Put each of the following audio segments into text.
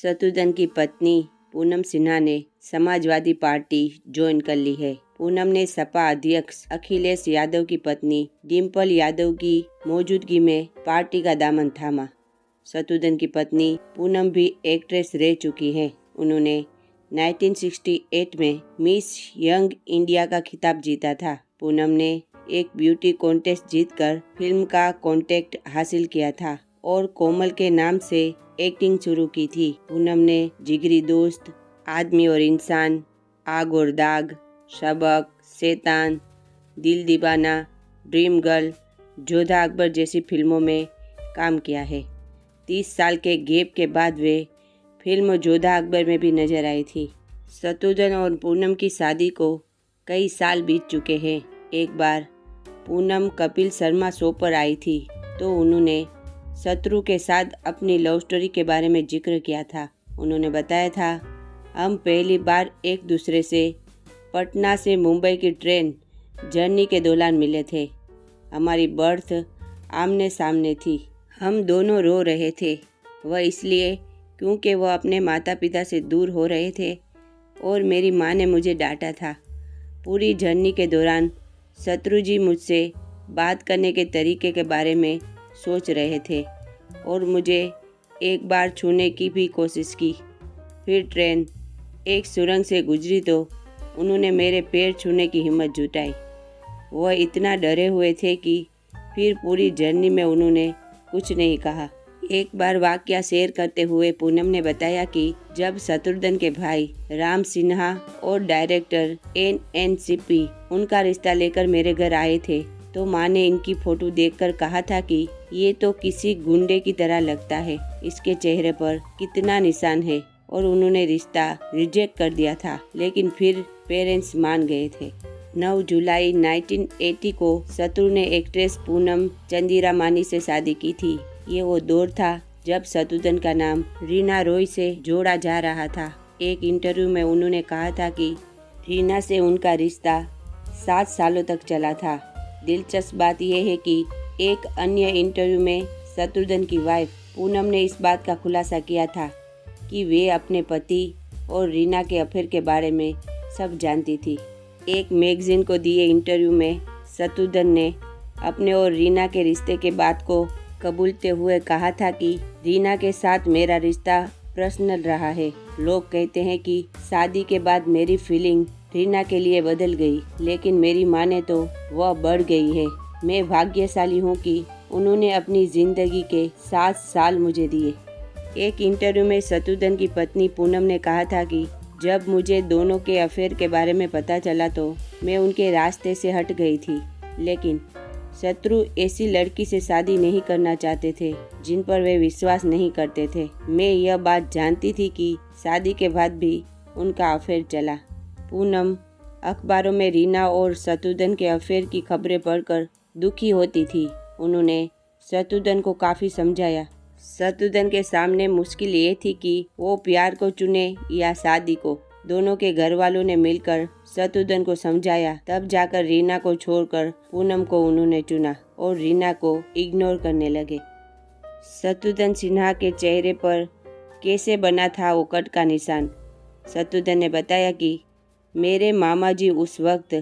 शत्रुघ्न की पत्नी पूनम सिन्हा ने समाजवादी पार्टी ज्वाइन कर ली है। पूनम ने सपा अध्यक्ष अखिलेश यादव की पत्नी डिम्पल यादव की मौजूदगी में पार्टी का दामन थामा। शत्रुघ्न की पत्नी पूनम भी एक्ट्रेस रह चुकी है। उन्होंने 1968 में मिस यंग इंडिया का खिताब जीता था। पूनम ने एक ब्यूटी कॉन्टेस्ट जीतकर फिल्म का कॉन्ट्रैक्ट हासिल किया था और कोमल के नाम से एक्टिंग शुरू की थी। पूनम ने जिगरी दोस्त, आदमी और इंसान, आग और दाग, सबक, शैतान, दिल दीवाना, ड्रीम गर्ल, जोधा अकबर जैसी फिल्मों में काम किया है। 30 साल के गैप के बाद वे फिल्म जोधा अकबर में भी नजर आई थी। शत्रुघ्न और पूनम की शादी को कई साल बीत चुके हैं। एक बार पूनम कपिल शर्मा शो पर आई थी तो उन्होंने शत्रु के साथ अपनी लव स्टोरी के बारे में जिक्र किया था। उन्होंने बताया था, हम पहली बार एक दूसरे से पटना से मुंबई की ट्रेन जर्नी के दौरान मिले थे। हमारी बर्थ आमने सामने थी। हम दोनों रो रहे थे। वह इसलिए क्योंकि वह अपने माता पिता से दूर हो रहे थे और मेरी माँ ने मुझे डांटा था। पूरी जर्नी के दौरान शत्रु जी मुझसे बात करने के तरीके के बारे में सोच रहे थे और मुझे एक बार छूने की भी कोशिश की। फिर ट्रेन एक सुरंग से गुजरी तो उन्होंने मेरे पैर छूने की हिम्मत जुटाई। वह इतना डरे हुए थे कि फिर पूरी जर्नी में उन्होंने कुछ नहीं कहा। एक बार वाकया शेयर करते हुए पूनम ने बताया कि जब शत्रुघ्न के भाई राम सिन्हा और डायरेक्टर NNCP उनका रिश्ता लेकर मेरे घर आए थे तो माँ ने इनकी फोटो देखकर कहा था कि ये तो किसी गुंडे की तरह लगता है, इसके चेहरे पर कितना निशान है, और उन्होंने रिश्ता रिजेक्ट कर दिया था। लेकिन फिर पेरेंट्स मान गए थे। 9 जुलाई 1980 को शत्रु ने एक्ट्रेस पूनम चंदीरामानी से शादी की थी। ये वो दौर था जब शत्रुघ्न का नाम रीना रॉय से जोड़ा जा रहा था। एक इंटरव्यू में उन्होंने कहा था कि रीना से उनका रिश्ता 7 सालों तक चला था। दिलचस्प बात यह है कि एक अन्य इंटरव्यू में शत्रुघ्न की वाइफ पूनम ने इस बात का खुलासा किया था कि वे अपने पति और रीना के अफेयर के बारे में सब जानती थी। एक मैगजीन को दिए इंटरव्यू में शत्रुघ्न ने अपने और रीना के रिश्ते के बात को कबूलते हुए कहा था कि रीना के साथ मेरा रिश्ता पर्सनल रहा है। लोग कहते हैं कि शादी के बाद मेरी फीलिंग रीना के लिए बदल गई, लेकिन मेरी माने तो वह बढ़ गई है। मैं भाग्यशाली हूँ कि उन्होंने अपनी जिंदगी के 7 साल मुझे दिए। एक इंटरव्यू में शत्रुघ्न की पत्नी पूनम ने कहा था कि जब मुझे दोनों के अफेयर के बारे में पता चला तो मैं उनके रास्ते से हट गई थी, लेकिन शत्रु ऐसी लड़की से शादी नहीं करना चाहते थे जिन पर वे विश्वास नहीं करते थे। मैं यह बात जानती थी कि शादी के बाद भी उनका अफेयर चला। पूनम अखबारों में रीना और शत्रुघ्न के अफेयर की खबरें पढ़कर दुखी होती थी। उन्होंने शत्रुघ्न को काफ़ी समझाया। शत्रुघ्न के सामने मुश्किल ये थी कि वो प्यार को चुने या शादी को। दोनों के घर वालों ने मिलकर शत्रुघ्न को समझाया, तब जाकर रीना को छोड़कर पूनम को उन्होंने चुना और रीना को इग्नोर करने लगे। शत्रुघ्न सिन्हा के चेहरे पर कैसे बना था वो कट का निशान। शत्रुघ्न ने बताया कि मेरे मामा जी उस वक्त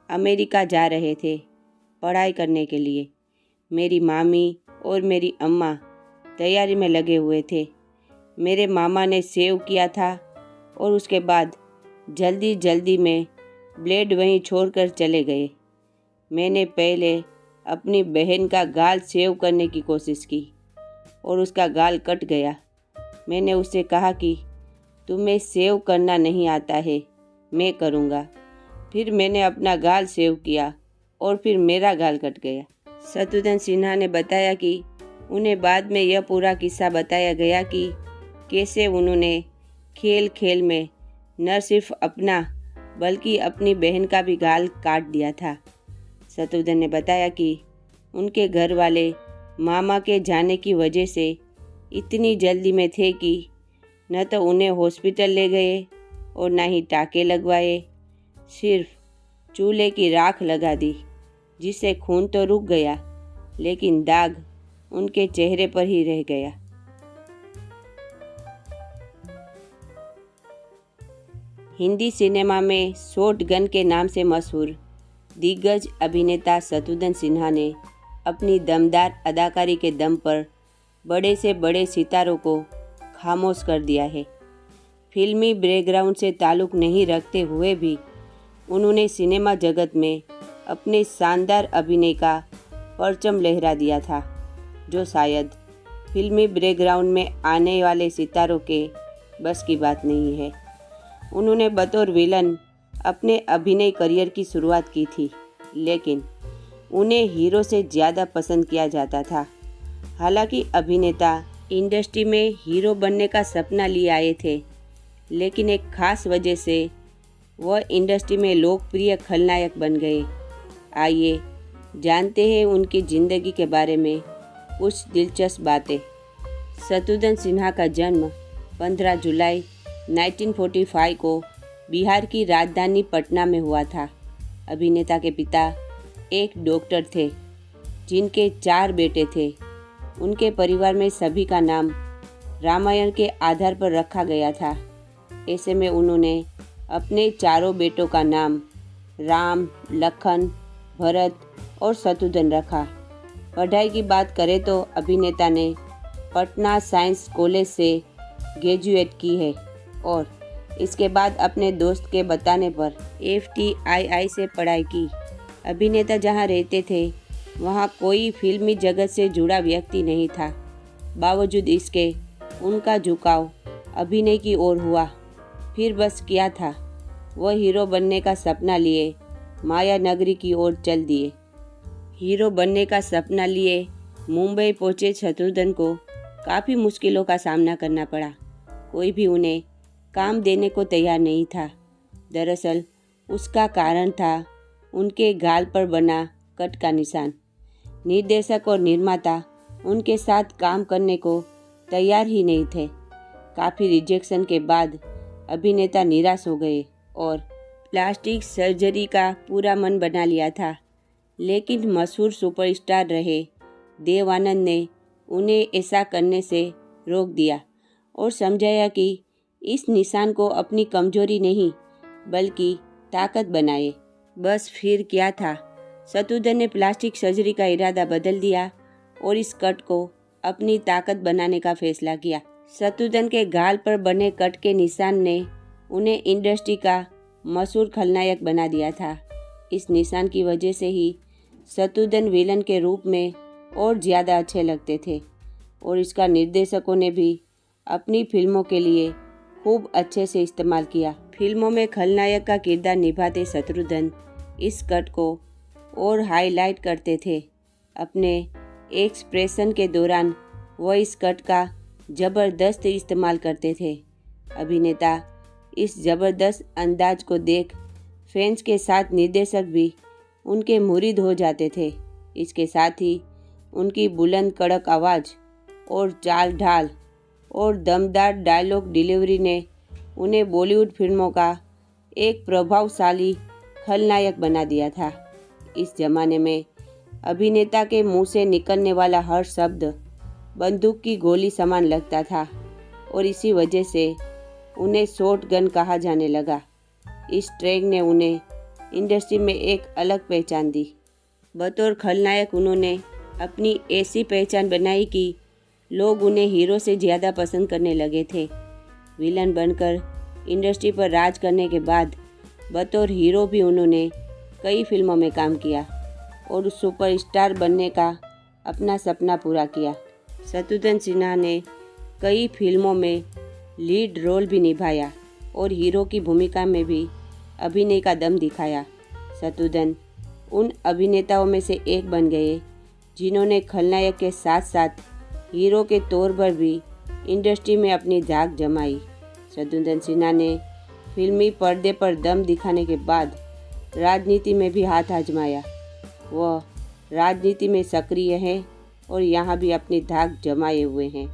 अमेरिका जा रहे थे पढ़ाई करने के लिए। मेरी मामी और मेरी अम्मा तैयारी में लगे हुए थे। मेरे मामा ने सेव किया था और उसके बाद जल्दी जल्दी में ब्लेड वहीं छोड़कर चले गए। मैंने पहले अपनी बहन का गाल सेव करने की कोशिश की और उसका गाल कट गया। मैंने उससे कहा कि तुम्हें सेव करना नहीं आता है, मैं करूँगा। फिर मैंने अपना गाल सेव किया और फिर मेरा गाल कट गया। शत्रुघ्न सिन्हा ने बताया कि उन्हें बाद में यह पूरा किस्सा बताया गया कि कैसे उन्होंने खेल खेल में न सिर्फ अपना बल्कि अपनी बहन का भी गाल काट दिया था। शत्रुघ्न ने बताया कि उनके घर वाले मामा के जाने की वजह से इतनी जल्दी में थे कि न तो उन्हें हॉस्पिटल ले गए और ना ही टाँके लगवाए, सिर्फ चूल्हे की राख लगा दी, जिससे खून तो रुक गया लेकिन दाग उनके चेहरे पर ही रह गया। हिंदी सिनेमा में शॉटगन के नाम से मशहूर दिग्गज अभिनेता शत्रुघ्न सिन्हा ने अपनी दमदार अदाकारी के दम पर बड़े से बड़े सितारों को खामोश कर दिया है। फिल्मी बैकग्राउंड से ताल्लुक़ नहीं रखते हुए भी उन्होंने सिनेमा जगत में अपने शानदार अभिनय का परचम लहरा दिया था, जो शायद फिल्मी बैकग्राउंड में आने वाले सितारों के बस की बात नहीं है। उन्होंने बतौर विलन अपने अभिनय करियर की शुरुआत की थी, लेकिन उन्हें हीरो से ज़्यादा पसंद किया जाता था। हालांकि अभिनेता इंडस्ट्री में हीरो बनने का सपना लिए आए थे, लेकिन एक खास वजह से वह इंडस्ट्री में लोकप्रिय खलनायक बन गए। आइए जानते हैं उनकी ज़िंदगी के बारे में कुछ दिलचस्प बातें। शत्रुघ्न सिन्हा का जन्म 15 जुलाई 1945 को बिहार की राजधानी पटना में हुआ था। अभिनेता के पिता एक डॉक्टर थे, जिनके 4 बेटे थे। उनके परिवार में सभी का नाम रामायण के आधार पर रखा गया था। ऐसे में उन्होंने अपने चारों बेटों का नाम राम, लखन, भरत और शत्रुघ्न रखा। पढ़ाई की बात करें तो अभिनेता ने पटना साइंस कॉलेज से ग्रेजुएट की है और इसके बाद अपने दोस्त के बताने पर FTII से पढ़ाई की। अभिनेता जहां रहते थे वहां कोई फिल्मी जगत से जुड़ा व्यक्ति नहीं था। बावजूद इसके उनका झुकाव अभिनय की ओर हुआ। फिर बस क्या था, वह हीरो बनने का सपना लिए माया नगरी की ओर चल दिए। हीरो बनने का सपना लिए मुंबई पहुंचे शत्रुघ्न को काफ़ी मुश्किलों का सामना करना पड़ा। कोई भी उन्हें काम देने को तैयार नहीं था। दरअसल उसका कारण था उनके गाल पर बना कट का निशान। निर्देशक और निर्माता उनके साथ काम करने को तैयार ही नहीं थे। काफ़ी रिजेक्शन के बाद अभिनेता निराश हो गए और प्लास्टिक सर्जरी का पूरा मन बना लिया था। लेकिन मशहूर सुपरस्टार रहे देव आनंद ने उन्हें ऐसा करने से रोक दिया और समझाया कि इस निशान को अपनी कमजोरी नहीं बल्कि ताकत बनाए। बस फिर क्या था, शत्रुघ्न ने प्लास्टिक सर्जरी का इरादा बदल दिया और इस कट को अपनी ताकत बनाने का फैसला किया। शत्रुघ्न के गाल पर बने कट के निशान ने उन्हें इंडस्ट्री का मशहूर खलनायक बना दिया था। इस निशान की वजह से ही शत्रुघ्न विलन के रूप में और ज़्यादा अच्छे लगते थे और इसका निर्देशकों ने भी अपनी फिल्मों के लिए खूब अच्छे से इस्तेमाल किया। फिल्मों में खलनायक का किरदार निभाते शत्रुघ्न इस कट को और हाईलाइट करते थे। अपने एक्सप्रेशन के दौरान वह इस कट का ज़बरदस्त इस्तेमाल करते थे। अभिनेता इस ज़बरदस्त अंदाज को देख फैंस के साथ निर्देशक भी उनके मुरीद हो जाते थे। इसके साथ ही उनकी बुलंद कड़क आवाज़ और चाल ढाल और दमदार डायलॉग डिलीवरी ने उन्हें बॉलीवुड फिल्मों का एक प्रभावशाली खलनायक बना दिया था। इस जमाने में अभिनेता के मुंह से निकलने वाला हर शब्द बंदूक की गोली समान लगता था और इसी वजह से उन्हें शॉटगन कहा जाने लगा। इस ट्रैक ने उन्हें इंडस्ट्री में एक अलग पहचान दी। बतौर खलनायक उन्होंने अपनी ऐसी पहचान बनाई कि लोग उन्हें हीरो से ज़्यादा पसंद करने लगे थे। विलन बनकर इंडस्ट्री पर राज करने के बाद बतौर हीरो भी उन्होंने कई फिल्मों में काम किया और सुपरस्टार बनने का अपना सपना पूरा किया। शत्रुघ्न सिन्हा ने कई फिल्मों में लीड रोल भी निभाया और हीरो की भूमिका में भी अभिनय का दम दिखाया। शत्रुघ्न उन अभिनेताओं में से एक बन गए जिन्होंने खलनायक के साथ साथ हीरो के तौर पर भी इंडस्ट्री में अपनी धाक जमाई। शत्रुघ्न सिन्हा ने फिल्मी पर्दे पर दम दिखाने के बाद राजनीति में भी हाथ आजमाया। वह राजनीति में सक्रिय हैं और यहाँ भी अपनी धाक जमाए हुए हैं।